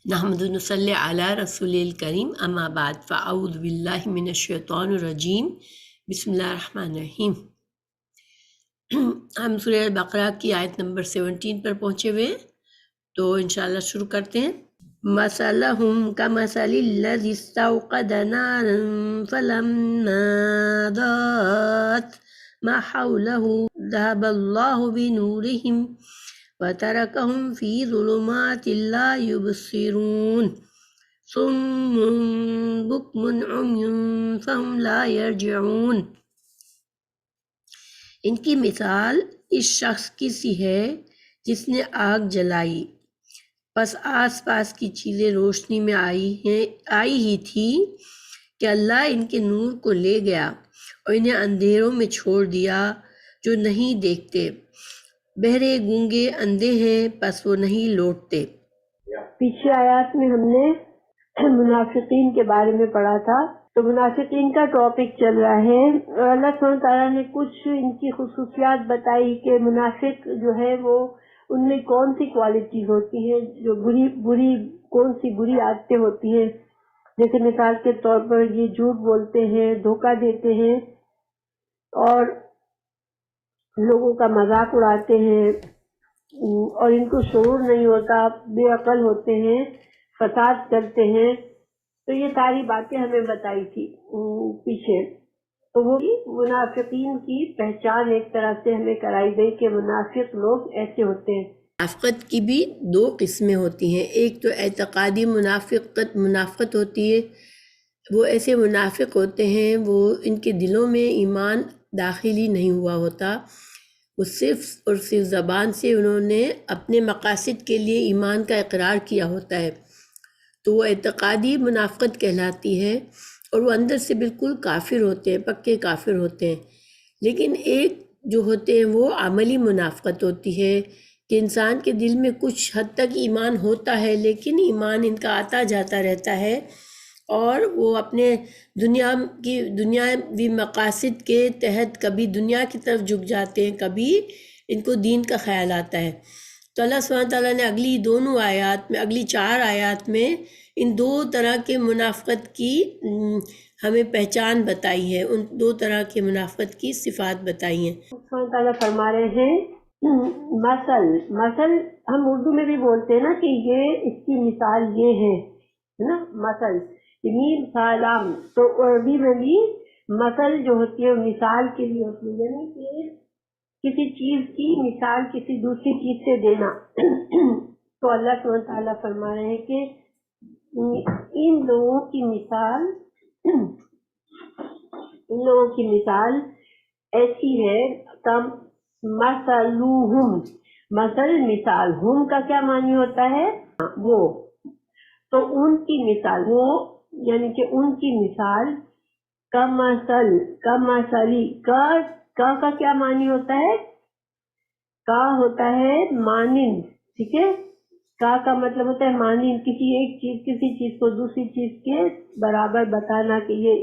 نحمد و نصلی علی رسول الکریم اما بعد فاعوذ باللہ من الشیطان الرجیم بسم اللہ الرحمن الرحیم۔ ہم سورہ بقرہ کی آیت نمبر 17 پر پہنچے ہوئے ہیں، تو انشاءاللہ شروع کرتے ہیں۔ مثلہم کمثل الذی استوقد نارا فلما ضاءت ما حولہ ذہب اللہ بنورہم وترکہم فی ظلمات لا یبصرون صم بکم عمی فہم لا یرجعون۔ ان کی مثال اس شخص کی سی ہے جس نے آگ جلائی، پس آس پاس کی چیزیں روشنی میں آئی ہی تھی کہ اللہ ان کے نور کو لے گیا اور انہیں اندھیروں میں چھوڑ دیا جو نہیں دیکھتے۔ بہرے گونگے اندھے ہیں پس وہ نہیں لوٹتے۔ پیچھے آیات میں ہم نے منافقین کے بارے میں پڑھا تھا، تو منافقین کا ٹاپک چل رہا ہے اور اللہ سبحانہ تعالیٰ نے کچھ ان کی خصوصیات بتائی کہ منافق جو ہے وہ ان میں کون سی کوالٹیز ہوتی ہیں، جو کون سی بری عادتیں ہوتی ہیں، جیسے مثال کے طور پر یہ جھوٹ بولتے ہیں، دھوکہ دیتے ہیں اور لوگوں کا مذاق اڑاتے ہیں اور ان کو شعور نہیں ہوتا، بے عقل ہوتے ہیں، فساد کرتے ہیں۔ تو یہ ساری باتیں ہمیں بتائی تھی پیچھے، تو وہ منافقین کی پہچان ایک طرح سے ہمیں کرائی گئی کہ منافق لوگ ایسے ہوتے ہیں۔ منافقت کی بھی دو قسمیں ہوتی ہیں، ایک تو اعتقادی منافقت ہوتی ہے، وہ ایسے منافق ہوتے ہیں وہ ان کے دلوں میں ایمان داخلی نہیں ہوا ہوتا، وہ صرف اور صرف زبان سے انہوں نے اپنے مقاصد کے لیے ایمان کا اقرار کیا ہوتا ہے، تو وہ اعتقادی منافقت کہلاتی ہے اور وہ اندر سے بالکل کافر ہوتے ہیں، پکے کافر ہوتے ہیں۔ لیکن ایک جو ہوتے ہیں وہ عملی منافقت ہوتی ہے کہ انسان کے دل میں کچھ حد تک ایمان ہوتا ہے لیکن ایمان ان کا آتا جاتا رہتا ہے اور وہ اپنے دنیاوی مقاصد کے تحت کبھی دنیا کی طرف جھک جاتے ہیں، کبھی ان کو دین کا خیال آتا ہے۔ تو اللہ سبحانہ تعالیٰ نے اگلی 4 آیات میں ان 2 طرح کے منافقت کی ہمیں پہچان بتائی ہے، ان 2 طرح کے منافقت کی صفات بتائی ہیں۔ سبحانہ تعالیٰ فرما رہے ہیں مثل ہم اردو میں بھی بولتے ہیں نا کہ یہ اس کی مثال یہ ہے نا، مثل مثالام، تو عربی میں بھی مثل جو ہوتی ہے مثال کے لیے ہوتی ہے، یعنی کہ کسی چیز کی مثال کسی دوسری چیز سے دینا۔ تو اللہ سبحانہ تعالیٰ فرما رہے ہیں کہ ان لوگوں کی مثال ایسی ہے کم مثلوہم، مثال ہم کا کیا معنی ہوتا ہے؟ وہ، تو ان کی مثال وہ، یعنی کہ ان کی مثال کمثلی کا کیا معنی ہوتا ہے؟ کا ہوتا ہے مانند، ٹھیک ہے، کا مطلب ہوتا ہے مانند، کسی چیز کو دوسری چیز کے برابر بتانا کہ یہ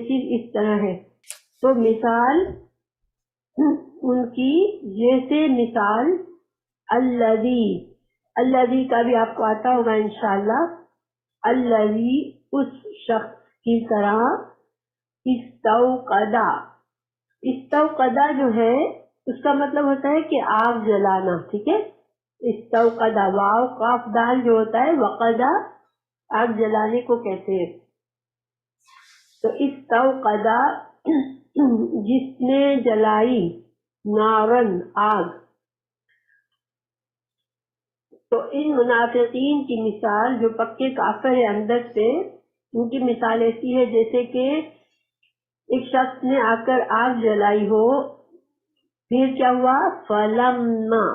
چیز اس طرح ہے۔ تو مثال ان کی جیسے مثال الذی کا بھی آپ کو آتا ہوگا انشاءاللہ، الذی اس شخص کی طرح استوقدا جو ہے اس کا مطلب ہوتا ہے کہ آگ جلانا، ٹھیک ہے، استوقدا واو قاف دال جو ہوتا ہے وقدا آگ جلانے کو کہتے ہیں۔ تو استوقدا جس نے جلائی، نارن آگ۔ تو ان منافقین کی مثال جو پکے کافر ہے اندر سے، ان کی مثال ایسی ہے جیسے کہ ایک شخص نے آ کر آگ جلائی ہو، پھر کیا ہوا؟ فلما،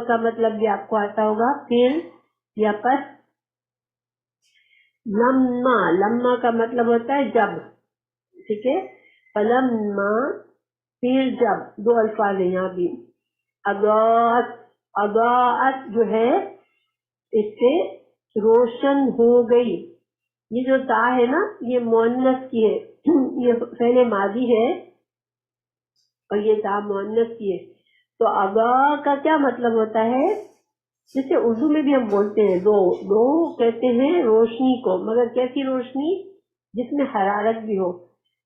کا مطلب بھی آپ کو آتا ہوگا پھر یا پس، لما کا مطلب ہوتا ہے جب، ٹھیک ہے، فلما پھر جب، 2 الفاظ ہیں یہاں بھی، اضاءت جو ہے اس سے روشن ہو گئی، یہ جو تا ہے نا یہ مؤنث کی ہے، یہ فعل ماضی ہے اور یہ تا مؤنث کی ہے۔ تو اضاء کا کیا مطلب ہوتا ہے؟ جیسے اردو میں بھی ہم بولتے ہیں دو کہتے ہیں روشنی کو، مگر کیسی روشنی؟ جس میں حرارت بھی ہو.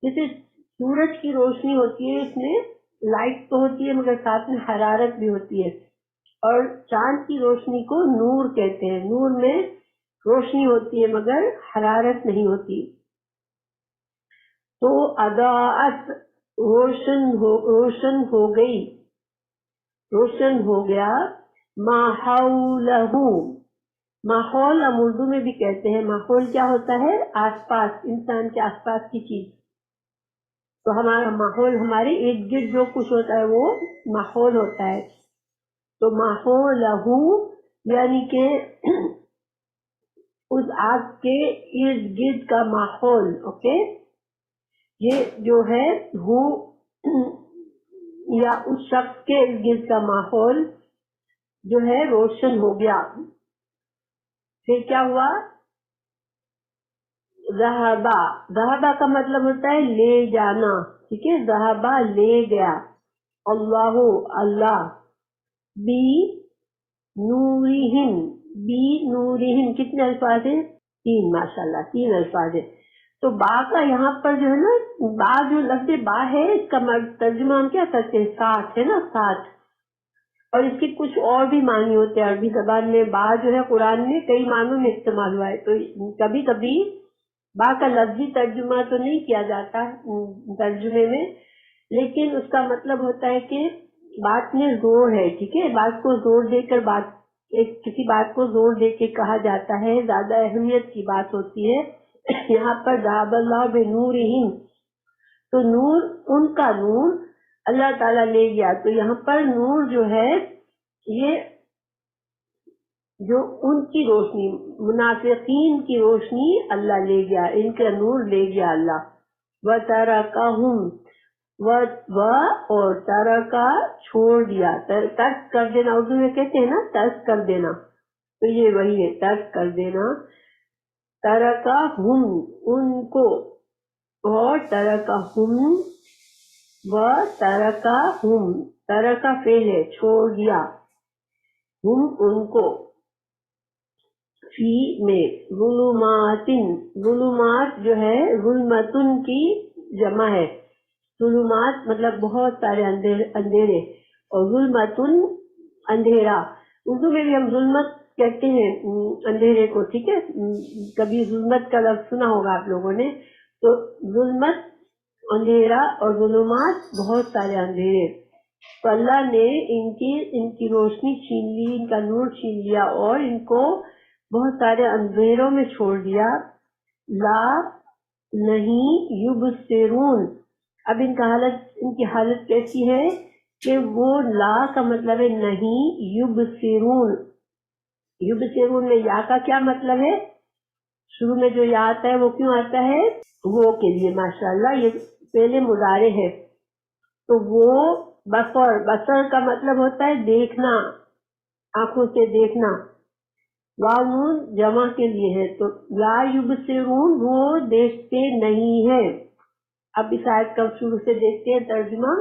جیسے سورج کی روشنی ہوتی ہے، اس میں لائٹ تو ہوتی ہے مگر ساتھ میں حرارت بھی ہوتی ہے. اور چاند کی روشنی کو نور کہتے ہیں. نور میں روشنی ہوتی ہے مگر حرارت نہیں ہوتی. تو اضاءت روشن ہو گئی، روشن ہو گیا. ما حولہ، ماحول ہم اردو میں بھی کہتے ہیں. ماحول کیا ہوتا ہے؟ آس پاس، انسان کے آس پاس کی چیز. تو ہمارا ماحول، ہمارے ارد گرد جو کچھ ہوتا ہے وہ ماحول ہوتا ہے. تو ماحولہ یعنی کہ اس آگ کے ارد گرد کا ماحول. اوکے، یہ جو ہے وہ یا اس شخص کے ارد گرد کا ماحول جو ہے روشن ہو گیا. پھر کیا ہوا؟ ذہبا کا مطلب ہوتا ہے لے جانا. ٹھیک ہے، ذہبا لے گیا. اللہ بی نورہم کتنے الفاظ ہیں؟ 3. ماشاءاللہ 3 الفاظ ہیں. تو با کا یہاں پر جو ہے نا، با جو لفظ با ہے اس کا ترجمہ ہم کیا کرتے ہیں؟ ساتھ ہے نا، ساتھ. اور اس کے کچھ اور بھی معنی ہوتے ہیں عربی زبان میں. با جو ہے قرآن میں کئی معنوں میں استعمال ہوا ہے. تو کبھی کبھی با کا لفظی ترجمہ تو نہیں کیا جاتا ترجمے میں، لیکن اس کا مطلب ہوتا ہے کہ بات میں زور ہے. ٹھیک ہے، بات کو زور دے کر کسی بات کو زور دے کے کہا جاتا ہے، زیادہ اہمیت کی بات ہوتی ہے. یہاں پر ذهب اللہ بنورہم، تو نور، ان کا نور اللہ تعالیٰ لے گیا. تو یہاں پر نور جو ہے یہ جو ان کی روشنی، منافقین کی روشنی اللہ لے گیا، ان کا نور لے گیا اللہ. وَتَرَكَهُمْ اور ترکا چھوڑ دیا، ترک کر دینا اردو میں کہتے ہیں نا، ترک کر دینا. تو یہ وہی ہے، ترک کر دینا. ترکہم ان کو، اور ترکہم ترکہم، ترکا فعل ہے، چھوڑ دیا. ہم ان کو، فی میں، ظلمات جو ہے ظلمتن کی جمع ہے. ظلمات مطلب بہت سارے اندھیرے، اور ظلمتن اندھیرا. اردو میں بھی ہم ظلمت کہتے ہیں اندھیرے کو. ٹھیک ہے، کبھی ظلمت کا لفظ سنا ہوگا آپ لوگوں نے. تو ظلمت اندھیرا، اور ظلمات بہت سارے اندھیرے. تو اللہ نے ان کی روشنی چھین لی، ان کا نور چھین لیا، اور ان کو بہت سارے اندھیروں میں چھوڑ دیا. لا نہیں یبصرون. اب ان کی حالت کیسی ہے کہ وہ لا کا مطلب ہے نہیں، یبصرون. یبصرون میں یا کا کیا مطلب ہے؟ شروع میں جو یا آتا ہے وہ کیوں آتا ہے؟ وہ کے لیے. ماشاءاللہ یہ پہلے مضارع ہے. تو وہ بصر کا مطلب ہوتا ہے دیکھنا، آنکھوں سے دیکھنا. واو جمع کے لیے ہے. تو لا یبصرون وہ دیکھتے نہیں ہیں. اب اس آیت کا شروع سے دیکھتے ہیں ترجمہ.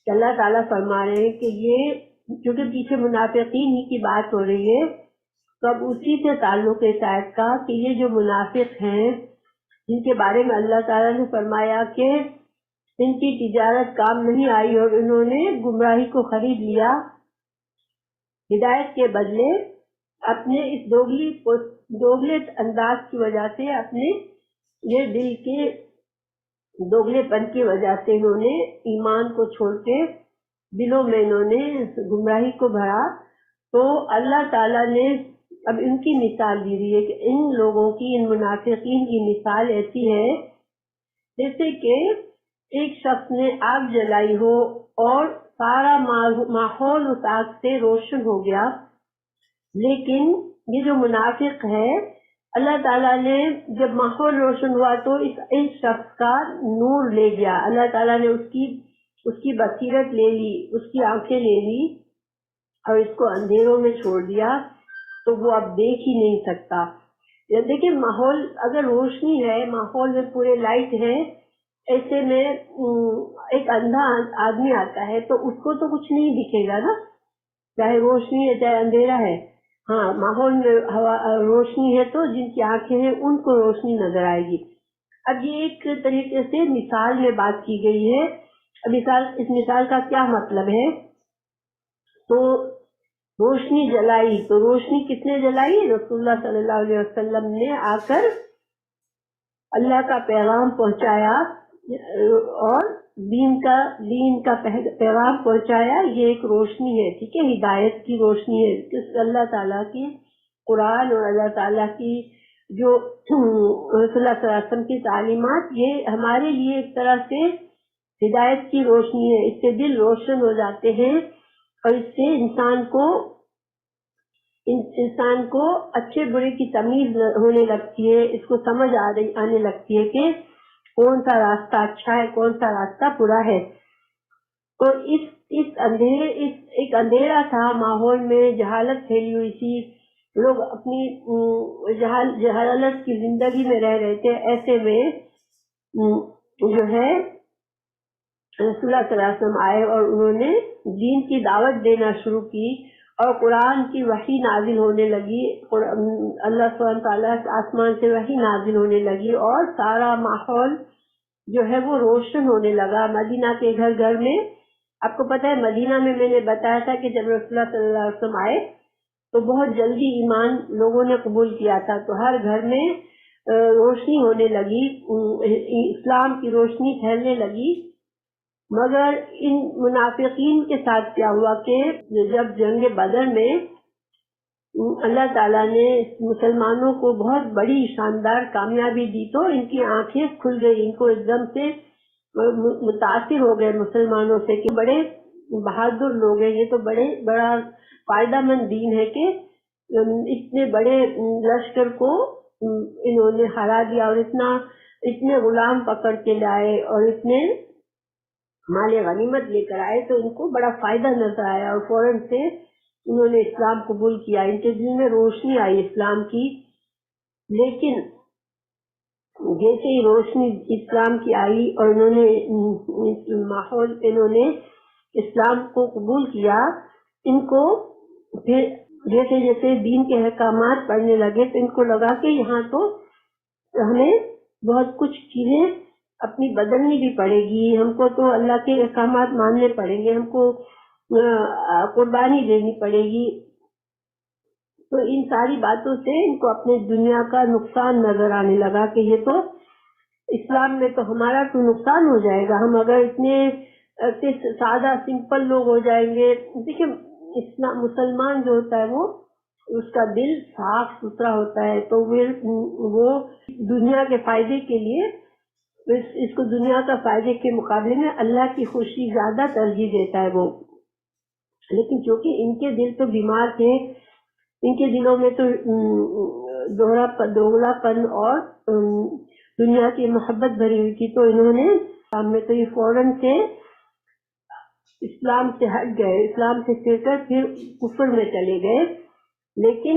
اللہ تعالیٰ فرما رہے ہیں کہ یہ کیونکہ پیچھے منافقین ہی کی بات ہو رہی ہے، تو اب اسی سے تعلق ہے اس آیت کا کہ یہ جو منافق ہیں جن کے بارے میں اللہ تعالیٰ نے فرمایا کہ ان کی تجارت کام نہیں آئی اور انہوں نے گمراہی کو خرید لیا ہدایت کے بدلے، اپنے اس دوگلے انداز کی وجہ سے، اپنے یہ دل کے دوگلے پن کی وجہ سے انہوں نے ایمان کو چھوڑ کے دلوں میں انہوں نے گمراہی کو بھرا. تو اللہ تعالیٰ نے اب ان کی مثال دی رہی ہے کہ ان لوگوں کی، ان منافقین کی مثال ایسی ہے جیسے کہ ایک شخص نے آگ جلائی ہو اور سارا ماحول اس آگ سے روشن ہو گیا، لیکن یہ جو منافق ہے اللہ تعالیٰ نے جب ماحول روشن ہوا تو اس شخص کا نور لے گیا. اللہ تعالیٰ نے اس کی بصیرت لے لی، اس کی آنکھیں لے لی اور اس کو اندھیروں میں چھوڑ دیا. تو وہ اب دیکھ ہی نہیں سکتا. دیکھیں ماحول اگر روشنی ہے، ماحول میں پورے لائٹ ہے، ایسے میں ایک اندھا آدمی آتا ہے تو اس کو تو کچھ نہیں دکھے گا نا. چاہے روشنی ہے چاہے اندھیرا ہے. ہاں ماحول میں روشنی ہے تو جن کی آنکھیں ہیں ان کو روشنی نظر آئے گی. اب یہ ایک طریقے سے مثال میں بات کی گئی ہے. اس مثال کا کیا مطلب ہے؟ تو روشنی جلائی تو روشنی کس نے جلائی؟ رسول اللہ صلی اللہ علیہ وسلم نے آ کر اللہ کا پیغام پہنچایا اور دین کا پیغام پہنچایا. یہ ایک روشنی ہے، ٹھیک ہے، ہدایت کی روشنی ہے. اللہ تعالیٰ کی قرآن اور اللہ تعالیٰ کی جو رسول اللہ صلی اللہ علیہ وسلم کی تعلیمات، یہ ہمارے لیے ایک طرح سے ہدایت کی روشنی ہے. اس سے دل روشن ہو جاتے ہیں اور اس سے انسان کو اچھے برے کی تمیز ہونے لگتی ہے. اس کو سمجھ آنے لگتی ہے کہ کون سا راستہ اچھا ہے کون سا راستہ برا ہے. تو ایک اندھیرا تھا ماحول میں، جہالت پھیلی ہوئی تھی، لوگ اپنی جہالت کی زندگی میں رہ رہے تھے. ایسے میں جو ہے رسول اللہ صلی اللہ علیہ وسلم آئے اور انہوں نے دین کی دعوت دینا شروع کی اور قرآن کی وحی نازل ہونے لگی. اللہ سبحانہ تعالیٰ آسمان سے وحی نازل ہونے لگی اور سارا ماحول جو ہے وہ روشن ہونے لگا. مدینہ کے گھر گھر میں، آپ کو پتہ ہے مدینہ میں نے بتایا تھا کہ جب رسول اللہ صلی اللہ علیہ وسلم آئے تو بہت جلدی ایمان لوگوں نے قبول کیا تھا. تو ہر گھر میں روشنی ہونے لگی، اسلام کی روشنی پھیلنے لگی. مگر ان منافقین کے ساتھ کیا ہوا کہ جب جنگ بدر میں اللہ تعالیٰ نے مسلمانوں کو بہت بڑی شاندار کامیابی دی تو ان کی آنکھیں کھل گئی. ان کو ایک دم سے متاثر ہو گئے مسلمانوں سے کہ بڑے بہادر لوگ ہیں، یہ تو بڑا فائدہ مند دین ہے کہ اتنے بڑے لشکر کو انہوں نے ہرا دیا اور اتنے غلام پکڑ کے لائے اور اتنے مال غنیمت لے کر آئے. تو ان کو بڑا فائدہ نظر آیا اور فوراً سے انہوں نے اسلام قبول کیا. ان کے دل میں روشنی آئی اسلام کی. لیکن جیسے ہی روشنی اسلام کی آئی اور انہوں نے اسلام کو قبول کیا، ان کو پھر جیسے جیسے دین کے احکامات پڑھنے لگے تو ان کو لگا کہ یہاں تو ہمیں بہت کچھ چیزیں اپنی بدلنی بھی پڑے گی، ہم کو تو اللہ کے احکامات ماننے پڑیں گے، ہم کو قربانی دینی پڑے گی. تو ان ساری باتوں سے ان کو اپنے دنیا کا نقصان نظر آنے لگا کہ یہ تو اسلام میں تو ہمارا تو نقصان ہو جائے گا، ہم اگر اتنے سادہ سمپل لوگ ہو جائیں گے. دیکھیں مسلمان جو ہوتا ہے وہ اس کا دل صاف ستھرا ہوتا ہے تو وہ دنیا کے فائدے کے لیے اس کو دنیا کا فائدے کے مقابلے میں اللہ کی خوشی زیادہ ترجیح دیتا ہے وہ. لیکن چونکہ ان کے دل تو بیمار تھے، ان کے دلوں میں تو دوغلا پن اور دنیا کی محبت بھری ہوئی تھی. تو انہوں نے سامنے تو یہ فوراً سے اسلام سے ہٹ گئے، اسلام سے پھر کر پھر کفر میں چلے گئے. لیکن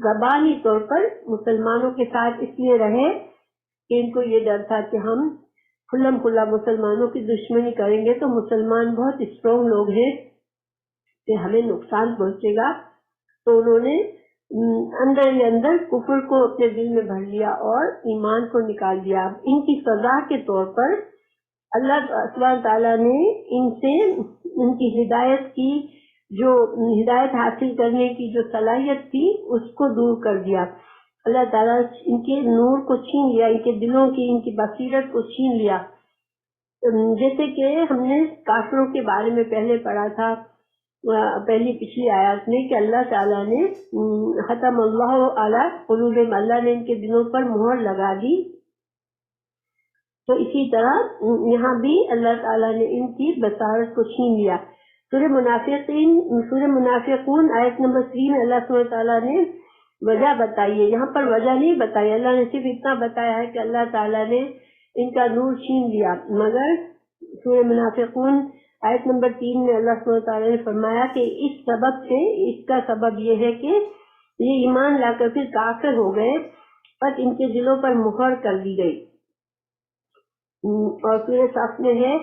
زبانی طور پر مسلمانوں کے ساتھ اس لیے رہے کہ ان کو یہ ڈر تھا کہ ہم کھلم کھلا مسلمانوں کی دشمنی کریں گے تو مسلمان بہت اسٹرانگ لوگ ہیں کہ ہمیں نقصان پہنچے گا. تو انہوں نے اندر ہی اندر کفر کو اپنے دل میں بھر لیا اور ایمان کو نکال دیا. ان کی سزا کے طور پر اللہ سبحانہ تعالیٰ نے ان سے ان کی ہدایت حاصل کرنے کی جو صلاحیت تھی اس کو دور کر دیا. اللہ تعالیٰ ان کے نور کو چھین لیا، ان کے دلوں کی ان کی بصیرت کو چھین لیا. جیسے کہ ہم نے کافروں کے بارے میں پہلے پڑھا تھا پچھلی آیات میں کہ اللہ تعالیٰ نے ختم اللہ علی قلوبہم، اللہ نے ان کے دلوں پر مہر لگا دی. تو اسی طرح یہاں بھی اللہ تعالیٰ نے ان کی بصارت کو چھین لیا. سورہ منافقون آیت نمبر 3 میں اللہ سبحانہ تعالیٰ نے وجہ بتائی ہے. یہاں پر وجہ نہیں بتائی، اللہ نے صرف اتنا بتایا ہے کہ اللہ تعالیٰ نے ان کا نور چھین لیا. مگر سورہ منافقون آیت نمبر 3 میں اللہ سبحانہ تعالیٰ نے فرمایا کہ اس کا سبب یہ ہے کہ یہ ایمان لا کر پھر کافر ہو گئے، بس ان کے دلوں پر مہر کر دی گئی. اور سورہ صف میں ہے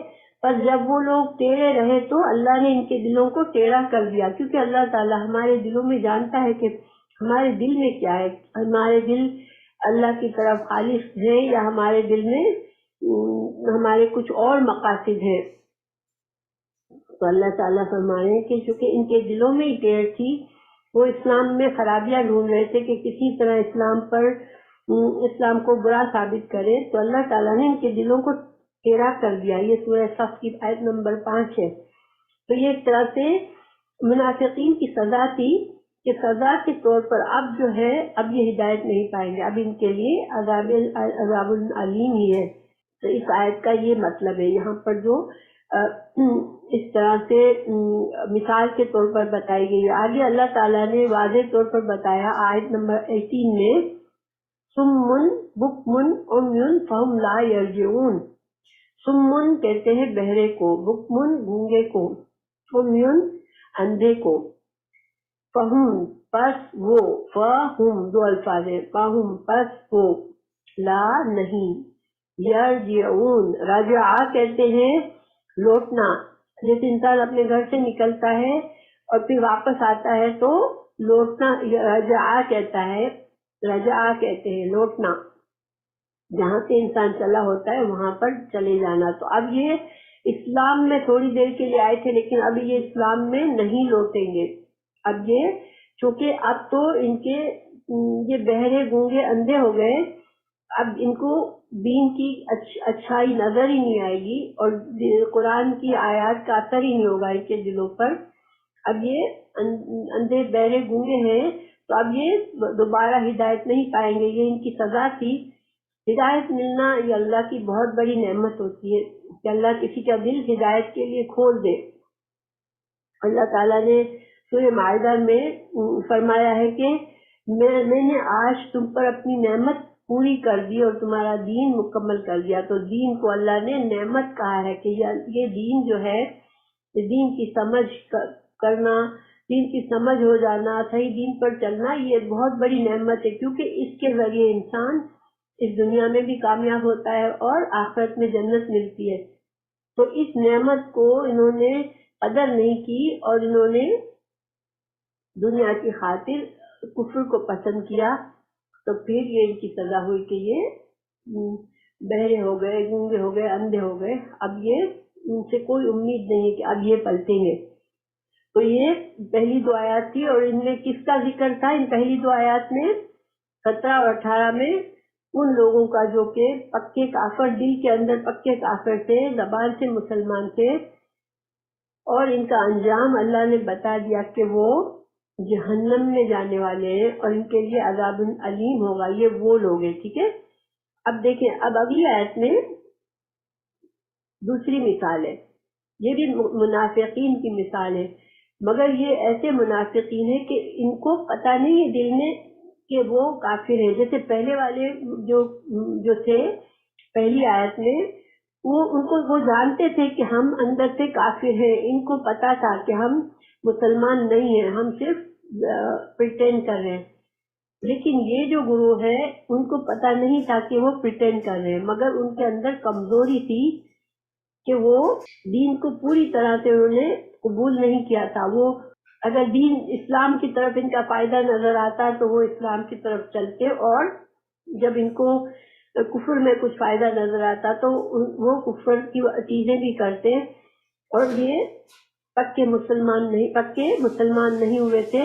پر جب وہ لوگ ٹیڑھے رہے تو اللہ نے ان کے دلوں کو ٹیڑھا کر دیا، کیونکہ اللہ تعالیٰ ہمارے دلوں میں جانتا ہے کہ ہمارے دل میں کیا ہے، ہمارے دل اللہ کی طرف خالص ہے یا ہمارے دل میں ہمارے کچھ اور مقاصد ہیں۔ تو اللہ تعالیٰ فرما رہے ہیں کہ چونکہ ان کے دلوں میں ہی ٹیڑھ تھی، وہ اسلام میں خرابیاں ڈھونڈ رہے تھے کہ کسی طرح اسلام کو برا ثابت کرے، تو اللہ تعالیٰ نے ان کے دلوں کو ٹیڑھا کر دیا۔ یہ سورہ صف کی آیت نمبر 5 ہے۔ تو یہ ایک طرح سے منافقین کی سزا تھی کہ سزا کے طور پر اب جو ہے اب یہ ہدایت نہیں پائیں گے، اب ان کے لیے عذاب علیم ہی ہے۔ تو اس آیت کا یہ مطلب ہے، یہاں پر جو اس طرح سے مثال کے طور پر بتائی گئی ہے۔ آگے اللہ تعالیٰ نے واضح طور پر بتایا آیت نمبر 18 میں، سمن بکمن عمیٌ فہم لا یرجعون۔ سمن کہتے ہیں بہرے کو، بکمن گونگے کو، عمیٌ اندھے کو، فہم پس وہ، فہم دو الفاظ ہیں، فہم پس وہ، لا نہیں، یرجعون رجع کہتے ہیں لوٹنا، جیسے انسان اپنے گھر سے نکلتا ہے اور پھر واپس آتا ہے تو لوٹنا رجع کہتا ہے، رجع کہتے ہیں لوٹنا، جہاں سے انسان چلا ہوتا ہے وہاں پر چلے جانا۔ تو اب یہ اسلام میں تھوڑی دیر کے لیے آئے تھے لیکن اب یہ اسلام میں نہیں لوٹیں گے۔ اب یہ چونکہ اب تو ان کے یہ بہرے گونگے اندھے ہو گئے، اب ان کو دین کی اچھائی نظر ہی نہیں آئے گی اور قرآن کی آیات کا اثر ہی نہیں ہوگا ان کے دلوں پر۔ اب یہ اندھے بہرے گونگے ہیں تو اب یہ دوبارہ ہدایت نہیں پائیں گے، یہ ان کی سزا تھی۔ ہدایت ملنا یہ اللہ کی بہت بڑی نعمت ہوتی ہے کہ اللہ کسی کا دل ہدایت کے لیے کھول دے۔ اللہ تعالیٰ نے سورہ مائدہ میں فرمایا ہے کہ میں نے آج تم پر اپنی نعمت پوری کر دی اور تمہارا دین مکمل کر دیا۔ تو دین کو اللہ نے نعمت کہا ہے کہ یہ دین جو ہے، دین کی سمجھ کرنا، دین کی سمجھ ہو جانا، صحیح دین پر چلنا، یہ بہت بڑی نعمت ہے، کیونکہ اس کے ذریعے انسان اس دنیا میں بھی کامیاب ہوتا ہے اور آخرت میں جنت ملتی ہے۔ تو اس نعمت کو انہوں نے قدر نہیں کی اور انہوں نے دنیا کی خاطر کفر کو پسند کیا، تو پھر یہ ان کی سزا ہوئی کہ یہ بہرے ہو گئے، گونگے ہو گئے، اندھے ہو گئے۔ اب یہ ان سے کوئی امید نہیں ہے کہ اب یہ پلٹیں گے۔ تو یہ پہلی دو آیات تھی، اور ان میں کس کا ذکر تھا؟ ان پہلی دو آیات میں 17 اور 18 میں ان لوگوں کا جو کہ پکے کافر، دل کے اندر پکے کافر تھے، زبان سے مسلمان تھے، اور ان کا انجام اللہ نے بتا دیا کہ وہ جہنم میں جانے والے ہیں اور ان کے لیے عذاب علیم ہوگا۔ یہ وہ لوگ ہیں، ٹھیک ہے۔ اب دیکھیں، اب اگلی آیت میں دوسری مثال ہے، یہ بھی منافقین کی مثال ہے، مگر یہ ایسے منافقین ہیں کہ ان کو پتہ نہیں ہے دل میں کہ وہ کافر ہیں۔ جیسے پہلے والے جو تھے پہلی آیت میں، وہ جانتے تھے کہ ہم اندر سے کافر ہیں، ان کو پتا تھا کہ ہم مسلمان نہیں ہیں، ہم صرف پریٹینڈ کر رہے ہیں۔ لیکن یہ جو گروہ ہے ان کو پتا نہیں تھا کہ وہ پریٹینڈ کر رہے ہیں، مگر ان کے اندر کمزوری تھی کہ وہ دین کو پوری طرح سے انہوں نے قبول نہیں کیا تھا۔ وہ اگر دین اسلام کی طرف ان کا فائدہ نظر آتا تو وہ اسلام کی طرف چلتے، اور جب ان کو کفر میں کچھ فائدہ نظر آتا تو وہ کفر کی چیزیں بھی کرتے، اور یہ پکے مسلمان نہیں ہوئے تھے،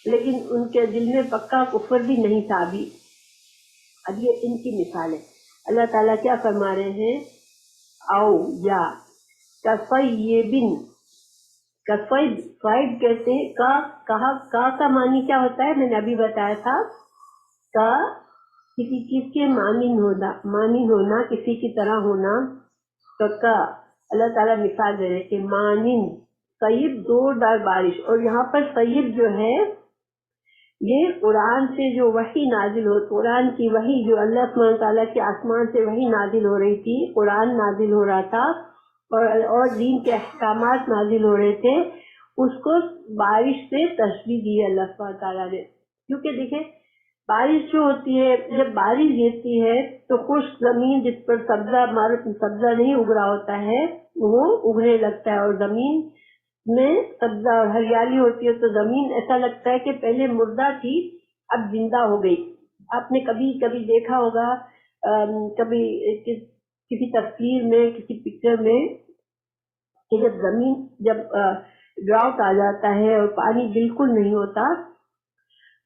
لیکن ان کے دل میں پکا کفر بھی نہیں تھا ابھی۔ اب یہ ان کی مثال ہے۔ اللہ تعالیٰ کیا فرما رہے ہیں؟ او یا کفیبن، کفیب کہتے ہیں، کا معنی کیا ہوتا ہے؟ میں نے ابھی بتایا تھا، کا کسی چیز کے مانی ہونا، کسی کی طرح ہونا۔ تو کا اللہ تعالیٰ مثال دے رہے کہ مانند سیب، زوردار بارش، اور یہاں پر سیب جو ہے یہ قرآن سے جو وحی نازل ہو، قرآن کی وحی جو اللہ سبحانہ تعالیٰ کے آسمان سے وحی نازل ہو رہی تھی، قرآن نازل ہو رہا تھا اور دین کے احکامات نازل ہو رہے تھے، اس کو بارش سے تشبیہ دی ہے اللہ سبحانہ تعالیٰ نے۔ کیونکہ دیکھیں بارش جو ہوتی ہے، جب بارش گرتی ہے تو خشک زمین جس پر سبزہ نہیں اگ رہا ہوتا ہے وہ اگنے لگتا ہے، اور زمین میں سبزہ اور ہریالی ہوتی ہے تو زمین ایسا لگتا ہے کہ پہلے مردہ تھی اب زندہ ہو گئی۔ آپ نے کبھی کبھی دیکھا ہوگا، کبھی کسی تصویر میں، کسی پکچر میں، کہ جب زمین ڈراؤٹ آ جاتا ہے اور پانی بالکل نہیں ہوتا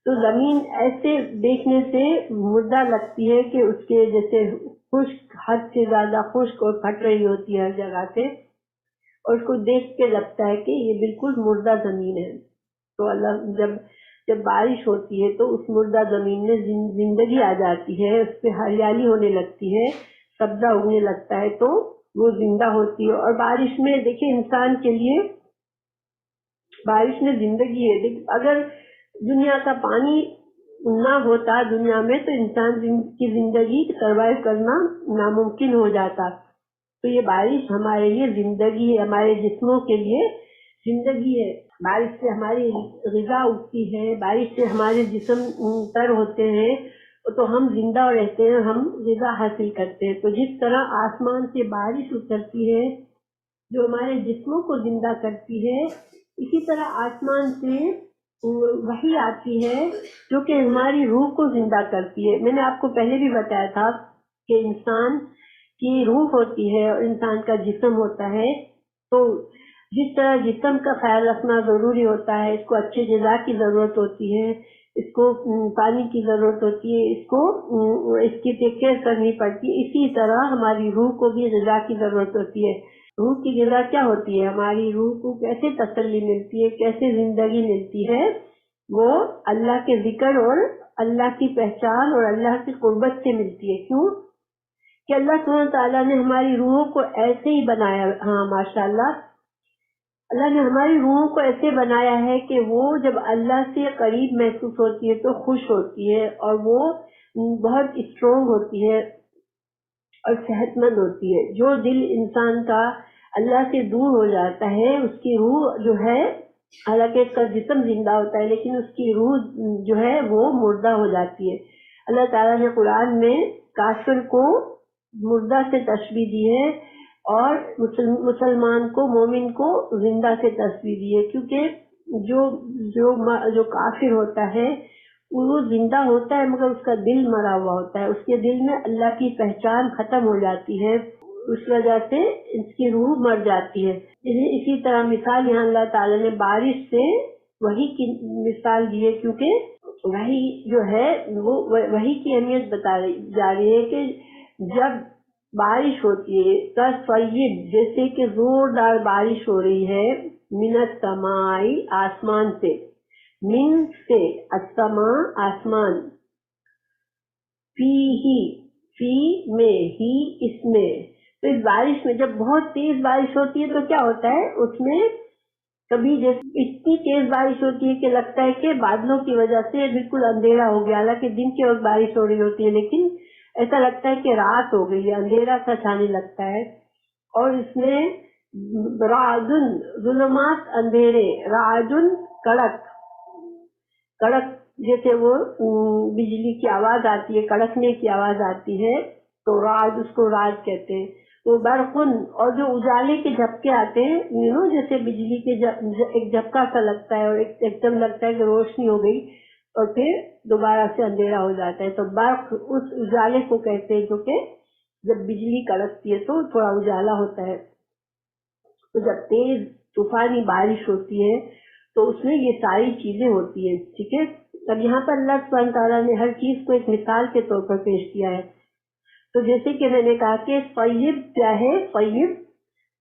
تو زمین ایسے دیکھنے سے مردہ لگتی ہے کہ اس کے جیسے خشک، حد سے زیادہ خشک اور پھٹ رہی ہوتی ہے ہر جگہ سے، اور اس کو دیکھ کے لگتا ہے کہ یہ بالکل مردہ زمین ہے۔ تو اللہ جب بارش ہوتی ہے تو اس مردہ زمین میں زندگی آ جاتی ہے، اس پہ ہریالی ہونے لگتی ہے، سبزہ اگنے لگتا ہے تو وہ زندہ ہوتی ہے۔ اور بارش میں دیکھیں انسان کے لیے بارش میں زندگی ہے۔ اگر دنیا کا پانی نہ ہوتا دنیا میں تو انسان کی زندگی سروائیو کرنا ناممکن ہو جاتا۔ تو یہ بارش ہمارے لیے زندگی ہے، ہمارے جسموں کے لیے زندگی ہے۔ بارش سے ہماری غذا اگتی ہے، بارش سے ہمارے جسم تر ہوتے ہیں تو ہم زندہ رہتے ہیں، ہم غذا حاصل کرتے ہیں۔ تو جس طرح آسمان سے بارش اترتی ہے جو ہمارے جسموں کو زندہ کرتی ہے، اسی طرح آسمان سے وحی آتی ہے جو کہ ہماری روح کو زندہ کرتی ہے۔ میں نے آپ کو پہلے بھی بتایا تھا کہ انسان کی روح ہوتی ہے اور انسان کا جسم ہوتا ہے، تو جس طرح جسم کا خیال رکھنا ضروری ہوتا ہے، اس کو اچھے غذا کی ضرورت ہوتی ہے، اس کو پانی کی ضرورت ہوتی ہے، اس کی ٹیک کیئر کرنی پڑتی ہے، اسی طرح ہماری روح کو بھی غذا کی ضرورت ہوتی ہے۔ روح کی غذا کیا ہوتی ہے؟ ہماری روح کو کیسے تسلی ملتی ہے، کیسے زندگی ملتی ہے؟ وہ اللہ کے ذکر اور اللہ کی پہچان اور اللہ کی قربت سے ملتی ہے۔ کیوں کہ اللہ سبحانہ تعالیٰ نے ہماری روحوں کو ایسے ہی بنایا۔ ہاں ماشاءاللہ، اللہ نے ہماری روحوں کو ایسے بنایا ہے کہ وہ جب اللہ سے قریب محسوس ہوتی ہے تو خوش ہوتی ہے، اور وہ بہت اسٹرانگ ہوتی ہے اور صحت مند ہوتی ہے۔ جو دل انسان کا اللہ سے دور ہو جاتا ہے، اس کی روح جو ہے، حالانکہ اس کا جسم زندہ ہوتا ہے لیکن اس کی روح جو ہے وہ مردہ ہو جاتی ہے۔ اللہ تعالیٰ نے قرآن میں کافر کو مردہ سے تشبیہ دی ہے اور مسلمان کو، مومن کو زندہ سے تشبیہ دی ہے، کیونکہ جو کافر ہوتا ہے وہ زندہ ہوتا ہے مگر اس کا دل مرا ہوا ہوتا ہے، اس کے دل میں اللہ کی پہچان ختم ہو جاتی ہے، اس وجہ سے اس کی روح مر جاتی ہے۔ اسی طرح مثال یہاں اللہ تعالیٰ نے بارش سے وحی کی مثال دی ہے، کیونکہ وحی جو ہے وہ وحی کی اہمیت بتائی جا رہی ہے کہ جب بارش ہوتی ہے کالصیب، جیسے کہ زوردار بارش ہو رہی ہے، من السماء، آسمان سے، من سے، السماء، آسمان، فی میں، ہی اس میں۔ تو اس بارش میں جب بہت تیز بارش ہوتی ہے تو کیا ہوتا ہے، اس میں کبھی جیسے اتنی تیز بارش ہوتی ہے کہ لگتا ہے کہ بادلوں کی وجہ سے بالکل اندھیرا ہو گیا، حالانکہ دن کے وقت بارش ہو رہی ہوتی ہے لیکن ایسا لگتا ہے کہ رات ہو گئی ہے، اندھیرا سا چھانے لگتا ہے۔ اور اس میں رعدن، ظلمات، اندھیرے، رعدن، کڑک جیسے وہ بجلی کی آواز آتی ہے، کڑکنے کی آواز آتی ہے تو راج، اس کو راج کہتے ہیں۔ تو برقن، اور جو اجالے کے جھپکے آتے ہیں، جیسے بجلی کے ایک جھپکا سا لگتا ہے اور ایک دم لگتا ہے کہ روشنی ہو گئی اور پھر دوبارہ سے اندھیرا ہو جاتا ہے، تو برق اس اجالے کو کہتے ہیں جو کہ جب بجلی کڑکتی ہے تو تھوڑا اجالا ہوتا ہے۔ تو جب تیز طوفانی بارش ہوتی ہے تو اس میں یہ ساری چیزیں ہوتی ہیں، ٹھیک ہے۔ اب یہاں پر اللہ سبحانہ تعالیٰ نے ہر چیز کو ایک مثال کے طور پر پیش کیا ہے۔ تو جیسے کہ میں نے کہا کہ طیب کیا ہے، طیب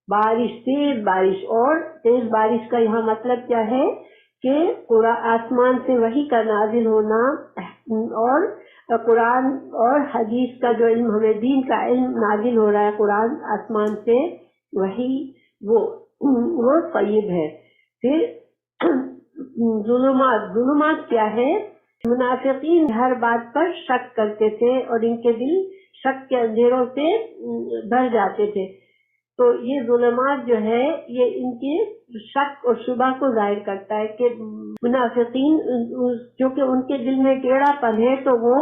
بارش، تیز بارش، اور تیز بارش کا یہاں مطلب کیا ہے کہ آسمان سے وحی کا نازل ہونا، اور قرآن اور حدیث کا جو علم، ہمیں دین کا علم نازل ہو رہا ہے قرآن آسمان سے وحی، وہ طیب ہے۔ پھر ظلمات کیا ہے؟ منافقین ہر بات پر شک کرتے تھے اور ان کے دل شک کے اندھیروں سے بھر جاتے تھے، تو یہ ظلمات جو ہے یہ ان کے شک اور شبہ کو ظاہر کرتا ہے کہ منافقین جو کہ ان کے دل میں ٹیڑھا پن ہے تو وہ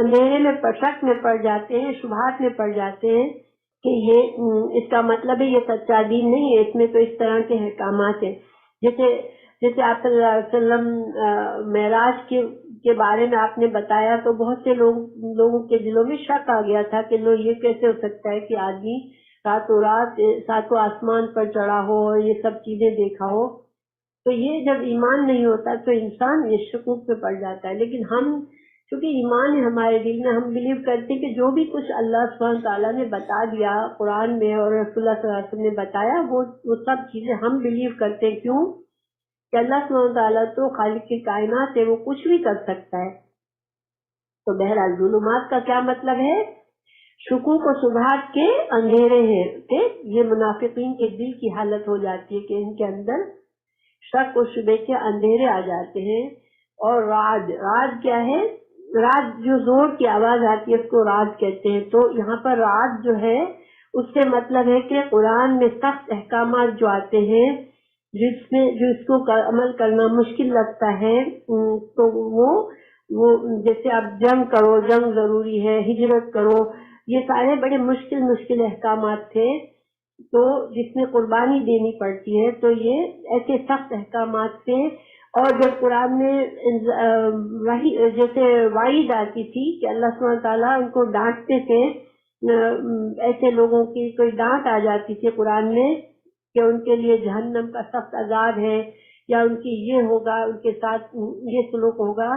اندھیرے میں شک میں پڑ جاتے ہیں، شبہات میں پڑ جاتے ہیں کہ یہ اس کا مطلب ہے یہ سچا دین نہیں ہے، اس میں تو اس طرح کے احکامات ہیں. جیسے آپ صلی اللہ علیہ وسلم معراج کے بارے میں آپ نے بتایا تو بہت سے لوگوں کے دلوں میں شک آ گیا تھا کہ لو یہ کیسے ہو سکتا ہے کہ آدمی راتوں رات ساتوں آسمان پر چڑھا ہو اور یہ سب چیزیں دیکھا ہو. تو یہ جب ایمان نہیں ہوتا تو انسان یہ شکوک پہ پڑ جاتا ہے. لیکن ہم چونکہ ایمان ہے ہمارے دل میں، ہم بلیو کرتے کہ جو بھی کچھ اللہ سبحانہ تعالیٰ نے بتا دیا قرآن میں اور رسول اللہ صلی اللہ علیہ وسلم نے بتایا وہ سب چیزیں ہم بلیو کرتے ہیں. کیوں کہ اللہ سبحانہ تعالیٰ تو خالق کی کائنات ہے، وہ کچھ بھی کر سکتا ہے. تو بہرحال ظلمات کا کیا مطلب ہے؟ شکوک و شبہات کے اندھیرے ہیں کہ یہ منافقین کے دل کی حالت ہو جاتی ہے کہ ان کے اندر شک و شبے کے اندھیرے آ جاتے ہیں. اور راج کیا ہے؟ راج جو زور کی آواز آتی ہے اس کو راج کہتے ہیں. تو یہاں پر راج جو ہے اس سے مطلب ہے کہ قرآن میں سخت احکامات جو آتے ہیں جو اس کو عمل کرنا مشکل لگتا ہے تو وہ جیسے آپ جنگ کرو، جنگ ضروری ہے، ہجرت کرو، یہ سارے بڑے مشکل احکامات تھے تو جس میں قربانی دینی پڑتی ہے. تو یہ ایسے سخت احکامات تھے. اور جب قرآن میں جیسے وعید آتی تھی کہ اللہ سبحانہ تعالیٰ ان کو ڈانٹتے تھے، ایسے لوگوں کی کوئی ڈانٹ آ جاتی تھی قرآن میں کہ ان کے لیے جہنم کا سخت عذاب ہے یا ان کی یہ ہوگا، ان کے ساتھ یہ سلوک ہوگا.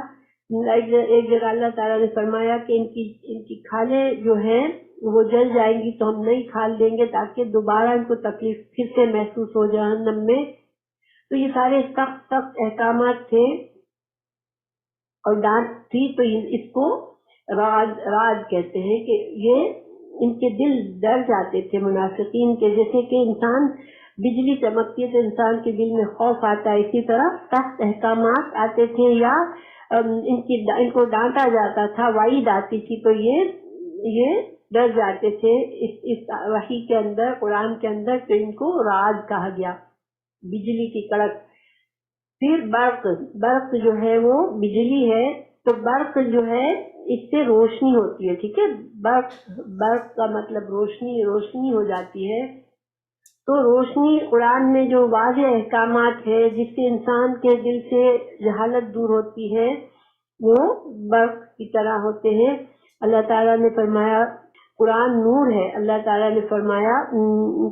ایک جگہ اللہ تعالیٰ نے فرمایا کہ ان کی کھالیں جو ہیں وہ جل جائیں گی تو ہم نئی کھال دیں گے تاکہ دوبارہ ان کو تکلیف پھر سے محسوس ہو جہنم میں. تو یہ سارے سخت احکامات تھے اور ڈانٹ تھی. تو اس کو راج کہتے ہیں کہ یہ ان کے دل ڈر جاتے تھے منافقین کے. جیسے کہ انسان بجلی چمکتی ہے تو انسان کے دل میں خوف آتا ہے، اسی طرح سخت احکامات آتے تھے یا ان کو ڈانٹا جاتا تھا، وعید آتی تھی تو یہ ڈر جاتے تھے اس وحی کے اندر، قرآن کے اندر. تو ان کو راج کہا گیا، بجلی کی کڑک. پھر برق جو ہے وہ بجلی ہے تو برق جو ہے اس سے روشنی ہوتی ہے. ٹھیک ہے، برق کا مطلب روشنی ہو جاتی ہے. تو روشنی قرآن میں جو واضح احکامات ہے جس سے انسان کے دل سے جہالت دور ہوتی ہے وہ برق کی طرح ہوتے ہیں. اللہ تعالیٰ نے فرمایا قرآن نور ہے. اللہ تعالیٰ نے فرمایا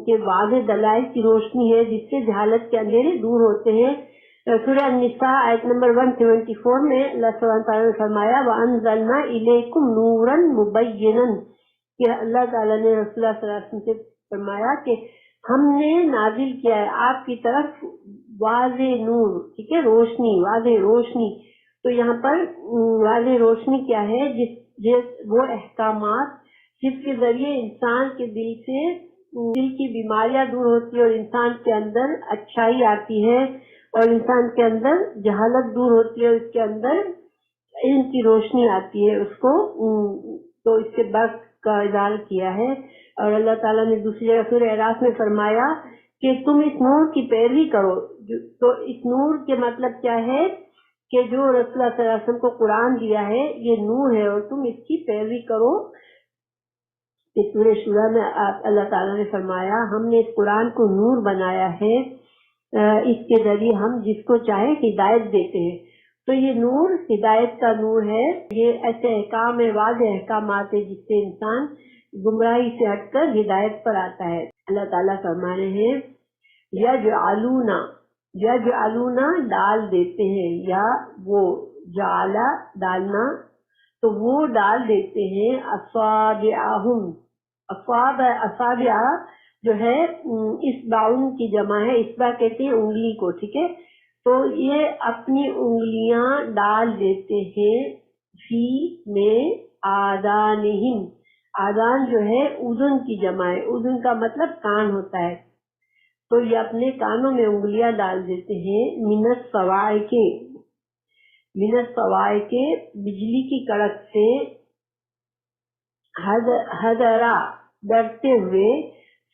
کہ واضح دلائل کی روشنی ہے جس سے جہالت کے اندھیرے دور ہوتے ہیں. سورہ النساء آیت نمبر 174 میں اللہ سبحانہ تعالیٰ نے فرمایا وَأَنزَلْنَا إِلَيْكُمْ نُورًا مُبَيِّنًا کہ اللہ تعالیٰ نے رسول اللہ صلی اللہ علیہ وسلم سے فرمایا کہ ہم نے نازل کیا ہے آپ کی طرف واضح نور. ٹھیک ہے، روشنی، واضح روشنی. تو یہاں پر واضح روشنی کیا ہے؟ وہ احکامات جس کے ذریعے انسان کے دل کی بیماریاں دور ہوتی ہے اور انسان کے اندر اچھائی آتی ہے اور انسان کے اندر جہالت دور ہوتی ہے اور اس کے اندر علم کی روشنی آتی ہے. اس کو تو اس سے برق کا اظہار کیا ہے. اور اللہ تعالیٰ نے دوسری جگہ سورہ اعراف میں فرمایا کہ تم اس نور کی پیروی کرو. تو اس نور کے مطلب کیا ہے کہ جو رسول اللہ صلی اللہ علیہ وسلم کو قرآن دیا ہے یہ نور ہے اور تم اس کی پیروی کرو. اس سورہ شورى میں اللہ تعالیٰ نے فرمایا ہم نے اس قرآن کو نور بنایا ہے، اس کے ذریعے ہم جس کو چاہے ہدایت دیتے ہیں. تو یہ نور ہدایت کا نور ہے. یہ ایسے احکام ہے، واضح احکامات ہیں جس سے انسان گمراہی سے ہٹ کر ہدایت پر آتا ہے. اللہ تعالیٰ فرما رہے ہیں یجعلون ڈال دیتے ہیں، یا وہ جعلا ڈالنا، تو وہ ڈال دیتے ہیں اصابعہم. اصابع جو ہے اصبعن کی جمع ہے، اصبع کہتے ہیں انگلی کو. ٹھیک ہے، تو یہ اپنی انگلیاں ڈال دیتے ہیں فی میں آذانہم. آذان جو ہے اذن کی جمع ہے، اذن کا مطلب کان ہوتا ہے. تو یہ اپنے کانوں میں انگلیاں ڈال دیتے ہیں من الصواعق بجلی کی کڑک سے، حذرا ڈرتے ہوئے،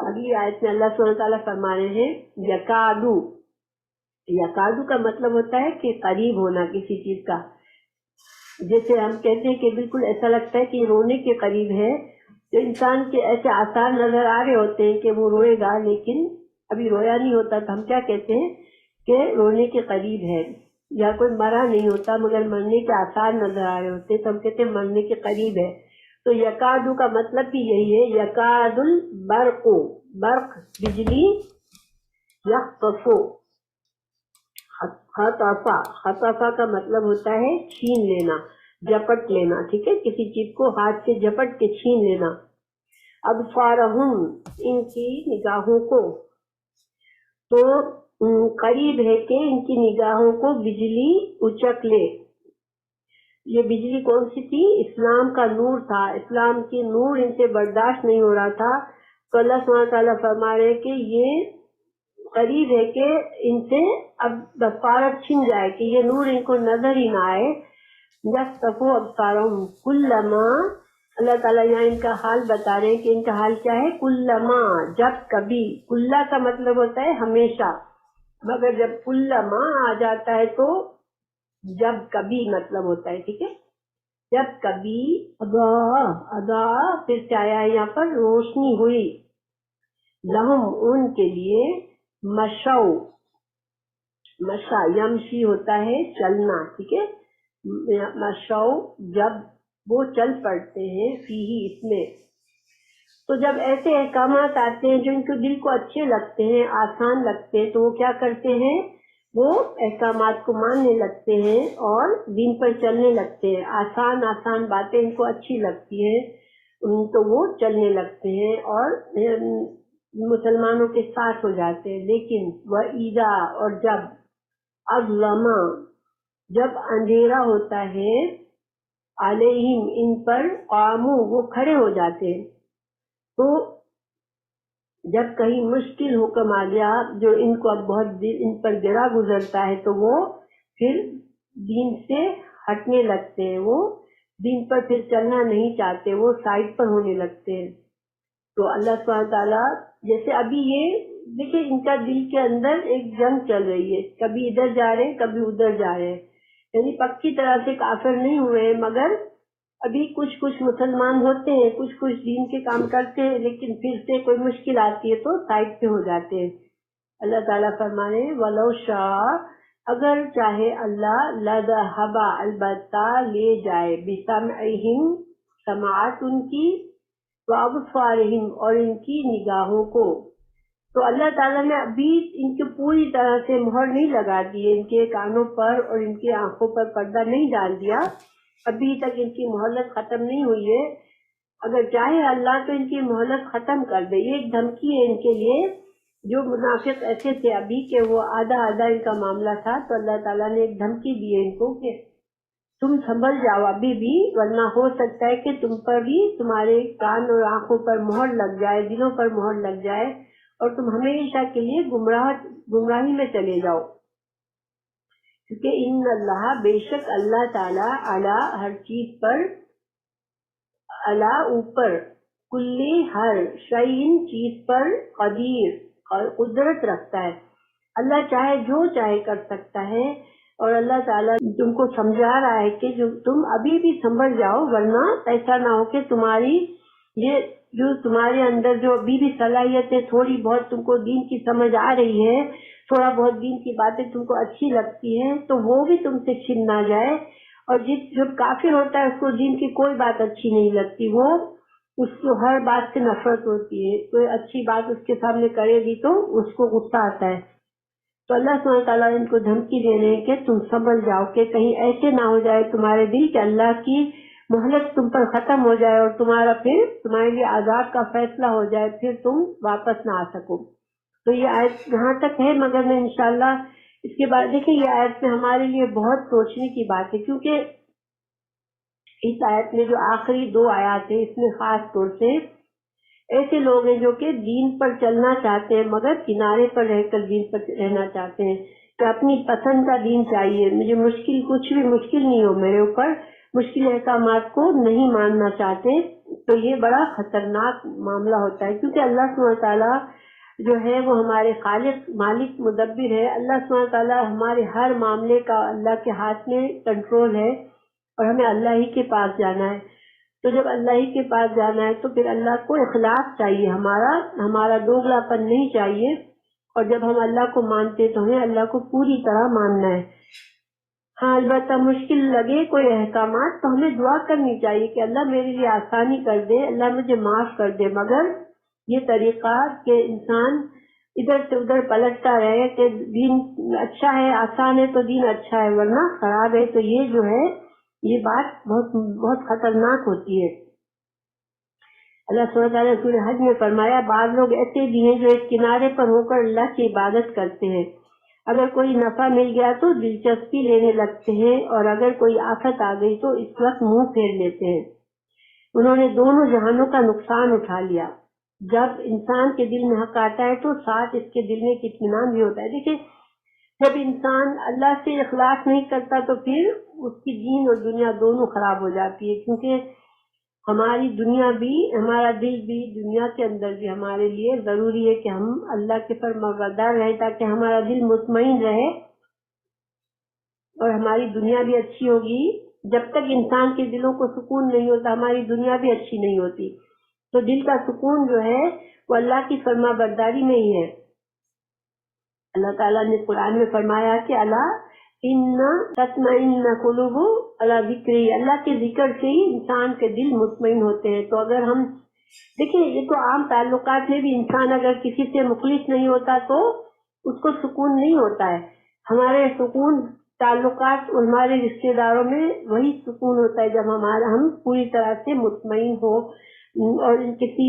اگلی آیت میں اللہ سبحانہ تعالیٰ فرما رہے ہیں یکادو. یکادو کا مطلب ہوتا ہے کہ قریب ہونا کسی چیز کا. جیسے ہم کہتے ہیں کہ بالکل ایسا لگتا ہے کہ یہ رونے کے قریب ہے، تو انسان کے ایسے آثار نظر آ رہے ہوتے ہیں کہ وہ روئے گا لیکن ابھی رویا نہیں ہوتا، تو ہم کیا کہتے ہیں کہ رونے کے قریب ہے. یا کوئی مرا نہیں ہوتا مگر مرنے کے آثار نظر آ رہے ہوتے تو ہم کہتے ہیں مرنے کے قریب ہے. تو یکادو کا مطلب بھی یہی ہے. یکاد البرق، برق بجلی، یخطفو، خطفا، خطفا کا مطلب ہوتا ہے چھین لینا، جپٹ لینا. ٹھیک ہے، کسی چیز کو ہاتھ سے جپٹ کے چھین لینا. ابصارہم، ان کی نگاہوں کو. تو قریب ہے کہ ان کی نگاہوں کو بجلی اچک لے. یہ بجلی کون سی تھی؟ اسلام کا نور تھا. اسلام کی نور ان سے برداشت نہیں ہو رہا تھا، تو اللہ سبحانہ تعالیٰ فرما رہے کہ یہ قریب ہے کہ ان سے اب بصارت چھن جائے، کہ یہ نور ان کو نظر ہی نہ آئے. یخطفو ابصارہم کلما، اللہ تعالیٰ یہاں ان کا حال بتا رہے ہیں کہ ان کا حال کیا ہے. کلما، جب کبھی. کلا کا مطلب ہوتا ہے ہمیشہ، مگر جب کلما آ جاتا ہے تو جب کبھی مطلب ہوتا ہے. ٹھیک ہے، جب کبھی. ادا پھر سے آیا ہے یہاں پر روشنی ہوئی. لہم، ان کے لیے. مشو، مشا یمشی ہوتا ہے چلنا. ٹھیک ہے، مشو جب وہ چل پڑتے ہیں، فیہی اس میں. تو جب ایسے احکامات آتے ہیں جو ان کو دل کو اچھے لگتے ہیں، آسان لگتے ہیں، تو وہ کیا کرتے ہیں؟ وہ احکامات کو ماننے لگتے ہیں اور دین پر چلنے لگتے ہیں. آسان آسان باتیں ان کو اچھی لگتی ہیں تو وہ چلنے لگتے ہیں اور مسلمانوں کے ساتھ ہو جاتے ہیں. لیکن وَإِذَا، اور جب. اظلم، جب اندھیرا ہوتا ہے. علیہم، ان پر. قاموا، وہ کھڑے ہو جاتے ہیں. تو جب کہیں مشکل حکم آ گیا جو ان کو اب بہت ان پر گرا گزرتا ہے، تو وہ پھر دین سے ہٹنے لگتے ہیں. وہ دین پر پھر چلنا نہیں چاہتے، وہ سائڈ پر ہونے لگتے ہیں. تو اللہ سبحانہ تعالیٰ جیسے ابھی یہ دیکھیں ان کا دل کے اندر ایک جنگ چل رہی ہے، کبھی ادھر جا رہے ہیں کبھی ادھر جا رہے ہیں. یعنی پکی طرح سے کافر نہیں ہوئے مگر ابھی کچھ کچھ مسلمان ہوتے ہیں، کچھ کچھ دین کے کام کرتے ہیں، لیکن پھر سے کوئی مشکل آتی ہے تو سائڈ پہ ہو جاتے ہیں. اللہ تعالیٰ فرمانے وَلَوْ شَاءَ، اگر چاہے اللہ. لَذَهَبَ، البتہ لے جائے. بِسَمْعِهِمْ، سماعت ان کی. وَأَبْصَارِهِمْ، اور ان کی نگاہوں کو. تو اللہ تعالیٰ نے ابھی ان کے پوری طرح سے مہر نہیں لگا دی ہے، ان کے کانوں پر اور ان کی آنکھوں پر پردہ نہیں ڈال دیا. ابھی تک ان کی مہلت ختم نہیں ہوئی ہے. اگر چاہے اللہ تو ان کی مہلت ختم کر دے. یہ ایک دھمکی ہے ان کے لیے. جو منافق ایسے تھے ابھی کہ وہ آدھا آدھا ان کا معاملہ تھا، تو اللہ تعالیٰ نے ایک دھمکی دی ہے ان کو کہ تم سنبھل جاؤ ابھی بھی، ورنہ ہو سکتا ہے کہ تم پر بھی تمہارے کان اور آنکھوں پر مہر لگ جائے، دلوں پر مہر لگ جائے اور تم ہمیشہ کے لیے گمراہی میں چلے جاؤ. کیونکہ ان اللہ، بے شک اللہ تعالیٰ، علی ہر چیز پر، علی اوپر، کلی ہر، شیء چیز پر، قدیر اور قدرت رکھتا ہے. اللہ چاہے جو چاہے کر سکتا ہے. اور اللہ تعالیٰ تم کو سمجھا رہا ہے کہ جو تم ابھی بھی سنبھل جاؤ، ورنہ ایسا نہ ہو کہ تمہاری یہ جو تمہارے اندر جو ابھی بھی صلاحیتیں تھوڑی بہت تم کو دین کی سمجھ آ رہی ہے، تھوڑا بہت دین کی باتیں تم کو اچھی لگتی ہیں، تو وہ بھی تم سے چھن نہ جائے. اور جو کافر ہوتا ہے اس کو دین کی کوئی بات اچھی نہیں لگتی، وہ اس کو ہر بات سے نفرت ہوتی ہے. کوئی اچھی بات اس کے سامنے کرے بھی تو اس کو غصہ آتا ہے. تو اللہ سبحانہ تعالیٰ ان کو دھمکی دے رہے ہیں کہ تم سنبھل جاؤ، کہ کہیں ایسے نہ ہو جائے تمہارے دل کہ اللہ کی مہلت تم پر ختم ہو جائے اور تمہارے لیے عذاب کا فیصلہ ہو جائے، پھر تم واپس نہ آ سکو. تو یہ آیت یہاں تک ہے، مگر میں انشاءاللہ اس کے بعد دیکھیں یہ آیت میں ہمارے لیے بہت سوچنے کی بات ہے، کیونکہ اس آیت میں جو آخری 2 آیات ہیں اس میں خاص طور سے ایسے لوگ ہیں جو کہ دین پر چلنا چاہتے ہیں مگر کنارے پر رہ کر دین پر رہنا چاہتے ہیں، کہ اپنی پسند کا دین چاہیے، مجھے کچھ بھی مشکل نہیں ہو میرے اوپر، مشکل احکامات کو نہیں ماننا چاہتے. تو یہ بڑا خطرناک معاملہ ہوتا ہے، کیونکہ اللہ سبحانہ وتعالیٰ جو ہے وہ ہمارے خالق مالک مدبر ہے. اللہ سبحانہ وتعالیٰ ہمارے ہر معاملے کا اللہ کے ہاتھ میں کنٹرول ہے، اور ہمیں اللہ ہی کے پاس جانا ہے. تو جب اللہ ہی کے پاس جانا ہے تو پھر اللہ کو اخلاص چاہیے، ہمارا دوگلا پن نہیں چاہیے. اور جب ہم اللہ کو مانتے تو ہمیں اللہ کو پوری طرح ماننا ہے. ہاں البتہ مشکل لگے کوئی احکامات تو ہمیں دعا کرنی چاہیے کہ اللہ میرے لیے آسانی کر دے، اللہ مجھے معاف کر دے. مگر یہ طریقہ کہ انسان ادھر سے ادھر پلٹتا رہے کہ دین اچھا ہے، آسان ہے تو دین اچھا ہے، ورنہ خراب ہے، تو یہ جو ہے یہ بات بہت بہت خطرناک ہوتی ہے. اللہ سبحانہ وتعالیٰ سورہ حج میں فرمایا بعض لوگ ایسے بھی ہیں جو ایک کنارے پر ہو کر اللہ کی عبادت کرتے ہیں، اگر کوئی نفع مل گیا تو دلچسپی لینے لگتے ہیں، اور اگر کوئی آفت آ گئی تو اس وقت منہ پھیر لیتے ہیں. انہوں نے دونوں جہانوں کا نقصان اٹھا لیا. جب انسان کے دل میں حق آتا ہے تو ساتھ اس کے دل میں ایک اطمینان بھی ہوتا ہے. دیکھیں جب انسان اللہ سے اخلاص نہیں کرتا تو پھر اس کی دین اور دنیا دونوں خراب ہو جاتی ہے، کیونکہ ہماری دنیا بھی، ہمارا دل بھی، دنیا کے اندر بھی ہمارے لیے ضروری ہے کہ ہم اللہ کے فرمانبردار رہیں، تاکہ ہمارا دل مطمئن رہے اور ہماری دنیا بھی اچھی ہوگی. جب تک انسان کے دلوں کو سکون نہیں ہوتا ہماری دنیا بھی اچھی نہیں ہوتی. تو دل کا سکون جو ہے وہ اللہ کی فرما برداری میں ہی ہے. اللہ تعالیٰ نے قرآن میں فرمایا کہ اللہ ان تطمئن قلوب علی ذکری، اللہ کے ذکر سے ہی انسان کے دل مطمئن ہوتے ہیں. تو اگر ہم دیکھیں یہ تو عام تعلقات میں بھی انسان اگر کسی سے مخلص نہیں ہوتا تو اس کو سکون نہیں ہوتا ہے. ہمارے سکون تعلقات اور ہمارے رشتے داروں میں وہی سکون ہوتا ہے جب ہم پوری طرح سے مطمئن ہو، اور کسی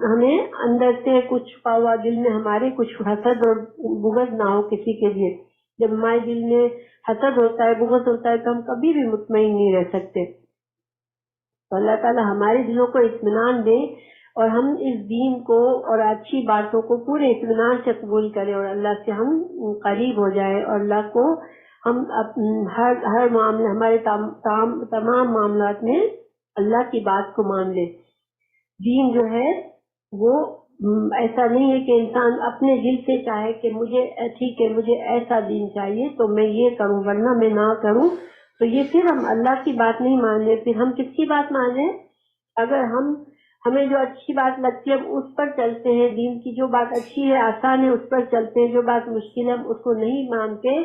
ہمیں اندر سے کچھ چھپا ہوا دل میں ہمارے کچھ حسد اور بغض نہ ہو کسی کے لیے. جب ہمارے دل میں حسد ہوتا ہے، بغض ہوتا ہے، تو ہم کبھی بھی مطمئن نہیں رہ سکتے. تو اللہ تعالیٰ ہمارے دلوں کو اطمینان دے اور ہم اس دین کو اور اچھی باتوں کو پورے اطمینان سے قبول کریں، اور اللہ سے ہم قریب ہو جائیں، اور اللہ کو ہم ہر معاملے، ہمارے تمام معاملات میں اللہ کی بات کو مان لیں. دین جو ہے وہ ایسا نہیں ہے کہ انسان اپنے دل سے چاہے کہ مجھے ٹھیک ہے مجھے ایسا دین چاہیے تو میں یہ کروں ورنہ میں نہ کروں. تو یہ پھر ہم اللہ کی بات نہیں مان رہے، پھر ہم کس کی بات مان رہے ہیں؟ اگر ہمیں جو اچھی بات لگتی ہے اس پر چلتے ہیں، دین کی جو بات اچھی ہے آسان ہے اس پر چلتے ہیں، جو بات مشکل ہے اس کو نہیں مانتے،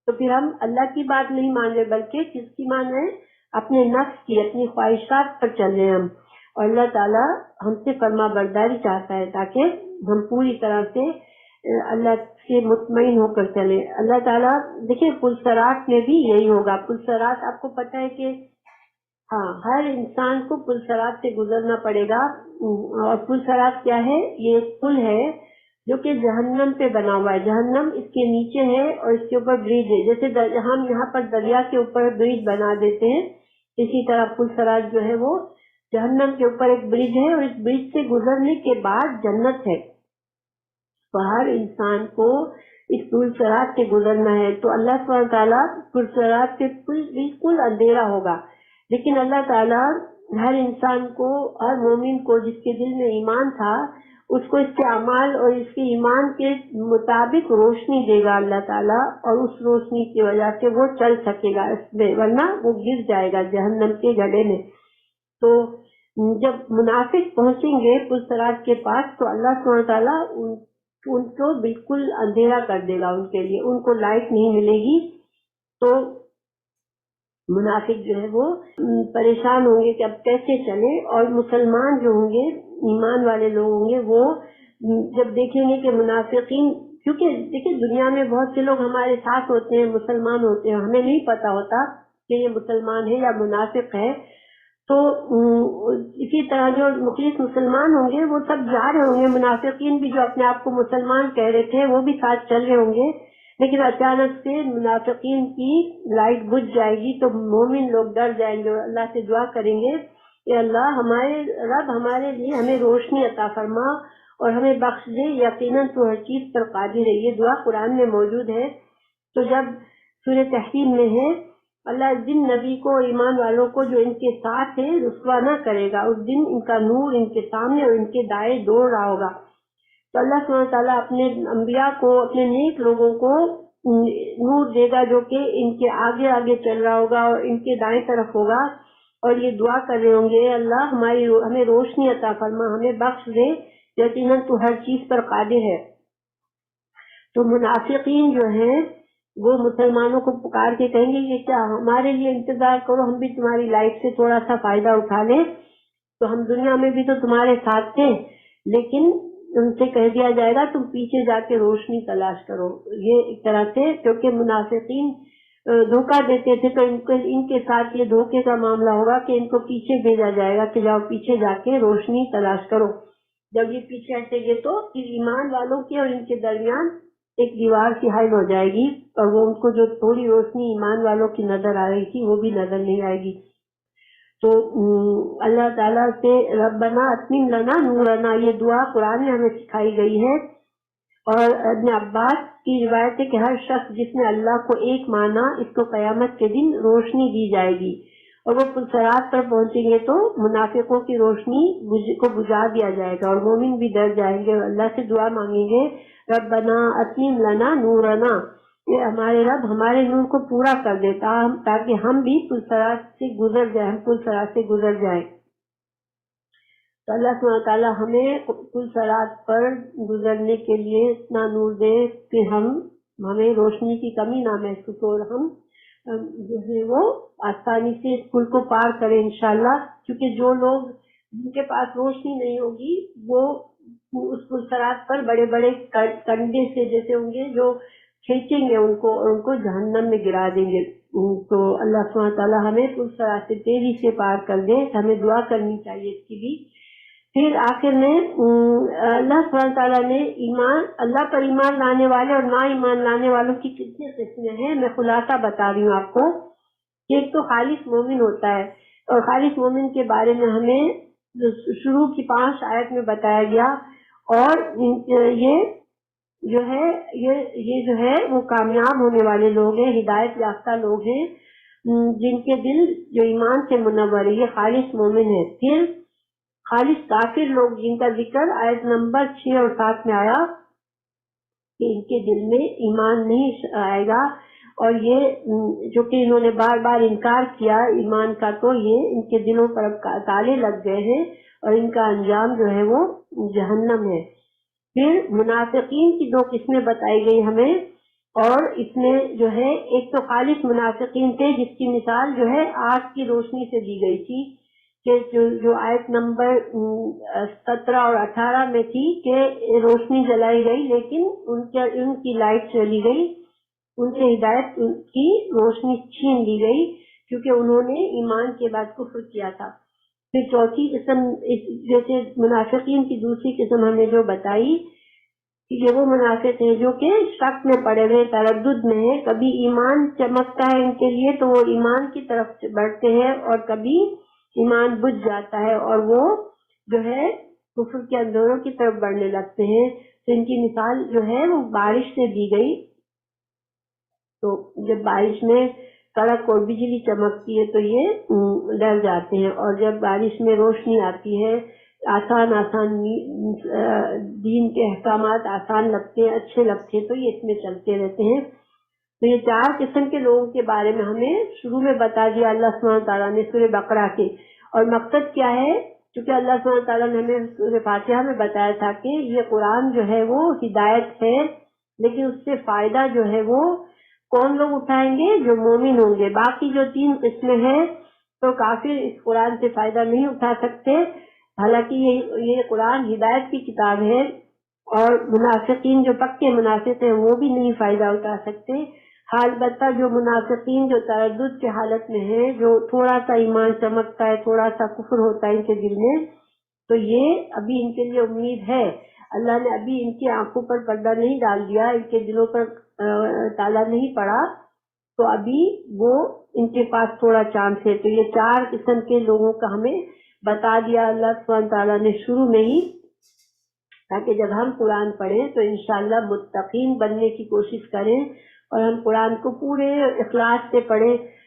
تو پھر ہم اللہ کی بات نہیں مان رہے بلکہ کس کی مان رہے ہیں؟ اپنے نفس کی، اپنی خواہشات پر چل رہے ہیں ہم. اور اللہ تعالیٰ ہم سے فرما برداری چاہتا ہے تاکہ ہم پوری طرح سے اللہ سے مطمئن ہو کر چلے. اللہ تعالیٰ دیکھیں پلسرات میں بھی یہی ہوگا. پلسرات آپ کو پتہ ہے کہ ہاں ہر انسان کو پلسرات سے گزرنا پڑے گا. اور پلسرات کیا ہے؟ یہ ایک پل ہے جو کہ جہنم پہ بنا ہوا ہے. جہنم اس کے نیچے ہے اور اس کے اوپر برج ہے. جیسے ہم یہاں پر دریا کے اوپر برج بنا دیتے ہیں، اسی طرح پلسرات جو ہے وہ جہنم کے اوپر ایک برج ہے، اور اس برج سے گزرنے کے بعد جنت ہے. تو ہر انسان کو اس پلسرات سے گزرنا ہے. تو اللہ سبحانہ تعالیٰ پلسرات سے بالکل اندھیرا ہوگا، لیکن اللہ تعالیٰ ہر انسان کو، ہر مومن کو جس کے دل میں ایمان تھا اس کو اس کے اعمال اور اس کے ایمان کے مطابق روشنی دے گا اللہ تعالیٰ، اور اس روشنی کی وجہ سے وہ چل سکے گا اس میں، ورنہ وہ گر جائے گا جہنم کے گڑھے میں. تو جب منافق پہنچیں گے پلسرات کے پاس تو اللہ سبحانہ تعالیٰ ان کو بالکل اندھیرا کر دے گا، ان کے لیے ان کو لائٹ نہیں ملے گی. تو منافق جو ہے وہ پریشان ہوں گے کہ اب کیسے چلے. اور مسلمان جو ہوں گے، ایمان والے لوگ ہوں گے، وہ جب دیکھیں گے کہ منافقین، کیونکہ دیکھیں دنیا میں بہت سے لوگ ہمارے ساتھ ہوتے ہیں، مسلمان ہوتے ہیں، ہمیں نہیں پتا ہوتا کہ یہ مسلمان ہے یا منافق ہے. تو اسی طرح جو مخلص مسلمان ہوں گے وہ سب جا رہے ہوں گے، منافقین بھی جو اپنے آپ کو مسلمان کہہ رہے تھے وہ بھی ساتھ چل رہے ہوں گے، لیکن اچانک سے منافقین کی لائٹ بجھ جائے گی تو مومن لوگ ڈر جائیں گے اور اللہ سے دعا کریں گے کہ اللہ ہمارے رب ہمارے لیے ہمیں روشنی عطا فرما اور ہمیں بخش دے، یقیناً تو ہر چیز پر قادر ہے. یہ دعا قرآن میں موجود ہے. تو جب سورہ تحریم میں ہے اللہ اس دن نبی کو اور ایمان والوں کو جو ان کے ساتھ ہے رسوا نہ کرے گا. اس دن ان کا نور ان کے سامنے اور ان کے دائیں دوڑ رہا ہوگا. تو اللہ سبحانہ تعالیٰ اپنے انبیاء کو، اپنے نیک لوگوں کو نور دے گا جو کہ ان کے آگے آگے چل رہا ہوگا اور ان کے دائیں طرف ہوگا، اور یہ دعا کر رہے ہوں گے، اللہ ہمیں روشنی عطا فرما، ہمیں بخش دے، یقیناً تو ہر چیز پر قادر ہے. تو منافقین جو ہیں وہ مسلمانوں کو پکار کے کہیں گے کہ کیا ہمارے لیے انتظار کرو، ہم بھی تمہاری لائف سے تھوڑا سا فائدہ اٹھا لیں، تو ہم دنیا میں بھی تو تمہارے ساتھ تھے. لیکن ان سے کہہ دیا جائے گا تم پیچھے جا کے روشنی تلاش کرو. یہ ایک طرح سے کیونکہ منافقین دھوکہ دیتے تھے تو ان کے ساتھ یہ دھوکے کا معاملہ ہوگا کہ ان کو پیچھے بھیجا جائے گا کہ جاؤ پیچھے جا کے روشنی تلاش کرو. جب یہ پیچھے ہٹیں گے تو پھر ایمان والوں کے اور ان کے درمیان ایک دیوار سی حائل ہو جائے گی، اور وہ ان کو جو تھوڑی روشنی ایمان والوں کی نظر آ رہی تھی وہ بھی نظر نہیں آئے گی. تو اللہ تعالیٰ سے ربنا اتمم لنا نورنا، یہ دعا قرآن میں ہمیں سکھائی گئی ہے. اور ابن عباس کی روایت ہے کہ ہر شخص جس نے اللہ کو ایک مانا اس کو قیامت کے دن روشنی دی جائے گی، اور وہ پلسرات پر پہنچیں گے تو منافقوں کی روشنی کو بجھا دیا جائے گا، اور مومن بھی ڈر جائیں گے اور اللہ سے دعا مانگیں گے ربنا اتمم لنا نورنا، کہ ہمارے رب ہمارے نور کو پورا کر دیتا تاکہ ہم بھی پلسرات سے گزر جائیں، ہم پلسرات سے گزر جائیں. تو اللہ سبحانہ تعالیٰ ہمیں پلسرات پر گزرنے کے لیے اتنا نور دے کہ ہمیں روشنی کی کمی نہ محسوس ہو، اور ہم جو ہے وہ آسانی سے اس پل کو پار کریں انشاءاللہ. کیونکہ جو لوگ جن کے پاس روشنی نہیں ہوگی وہ اس پلسرات پر بڑے بڑے کنڈے سے جیسے ہوں گے جو کھینچیں گے ان کو اور ان کو جہنم میں گرا دیں گے. تو اللہ سبحانہ تعالیٰ ہمیں پلسرات سے تیزی سے پار کر دے. ہمیں دعا کرنی چاہیے اس کی بھی. پھر آخر میں اللہ سبحانہ تعالیٰ نے اللہ پر ایمان لانے والے اور نا ایمان لانے والوں کی کتنی قسمیں ہیں، میں خلاصہ بتا رہی ہوں آپ کو. ایک تو خالص مومن ہوتا ہے، اور خالص مومن کے بارے میں ہمیں شروع کی 5 آیت میں بتایا گیا. اور یہ جو ہے وہ کامیاب ہونے والے لوگ ہیں، ہدایت یافتہ لوگ ہیں جن کے دل جو ایمان سے منور ہے، یہ خالص مومن ہے. پھر خالص کافر لوگ جن کا ذکر آیت نمبر 6 اور 7 میں آیا کہ ان کے دل میں ایمان نہیں آئے گا، اور یہ جو کہ انہوں نے بار بار انکار کیا ایمان کا، تو یہ ان کے دلوں پر تالے لگ گئے ہیں اور ان کا انجام جو ہے وہ جہنم ہے. پھر منافقین کی 2 قسمیں بتائی گئی ہمیں، اور اس میں جو ہے ایک تو خالص منافقین تھے جس کی مثال جو ہے آگ کی روشنی سے دی گئی تھی، کہ جو آیت نمبر 17 اور 18 میں تھی کہ روشنی جلائی گئی لیکن ان کی لائٹ چلی گئی، ان سے ہدایت کی روشنی چھین لی گئی کیونکہ انہوں نے ایمان کے بعد کفر کیا تھا. پھر چوتھی قسم جیسے منافقین کی دوسری قسم ہمیں جو بتائی کہ یہ وہ منافق ہیں جو کہ شک میں پڑے ہوئے، تردد میں ہیں. کبھی ایمان چمکتا ہے ان کے لیے تو وہ ایمان کی طرف بڑھتے ہیں، اور کبھی ایمان بجھ جاتا ہے اور وہ جو ہے کفر کے اندھوروں کی طرف بڑھنے لگتے ہیں. تو ان کی مثال جو ہے وہ بارش سے دی گئی. تو جب بارش میں کڑک اور بجلی چمکتی ہے تو یہ ڈر جاتے ہیں، اور جب بارش میں روشنی آتی ہے، آسان دین کے احکامات آسان لگتے ہیں، اچھے لگتے ہیں، تو یہ اس میں چلتے رہتے ہیں. تو یہ 4 قسم کے لوگوں کے بارے میں ہمیں شروع میں بتا دیا اللہ سبحانہ تعالیٰ نے سورہ بقرہ کے. اور مقصد کیا ہے؟ کیونکہ اللہ سبحانہ تعالیٰ نے ہمیں سورہ فاتحہ میں بتایا تھا کہ یہ قرآن جو ہے وہ ہدایت ہے، لیکن اس سے فائدہ جو ہے وہ کون لوگ اٹھائیں گے؟ جو مومن ہوں گے. باقی جو 3 قسمیں ہیں تو کافر اس قرآن سے فائدہ نہیں اٹھا سکتے، حالانکہ یہ قرآن ہدایت کی کتاب ہے. اور منافقین جو پکے منافق ہیں وہ بھی نہیں فائدہ اٹھا سکتے. البتہ جو منافقین جو تردد کے حالت میں ہیں، جو تھوڑا سا ایمان چمکتا ہے، تھوڑا سا کفر ہوتا ہے ان کے دل میں، تو یہ ابھی ان کے لیے امید ہے. اللہ نے ابھی ان کی آنکھوں پر پردہ نہیں ڈال دیا، ان کے دلوں پر تالا نہیں پڑا، تو ابھی وہ ان کے پاس تھوڑا چانس ہے. تو یہ 4 قسم کے لوگوں کا ہمیں بتا دیا اللہ سبحانہ تعالیٰ نے شروع میں ہی، تاکہ جب ہم قرآن پڑھیں تو انشاءاللہ متقین بننے کی کوشش کریں اور ہم قرآن کو پورے اخلاص سے پڑھیں.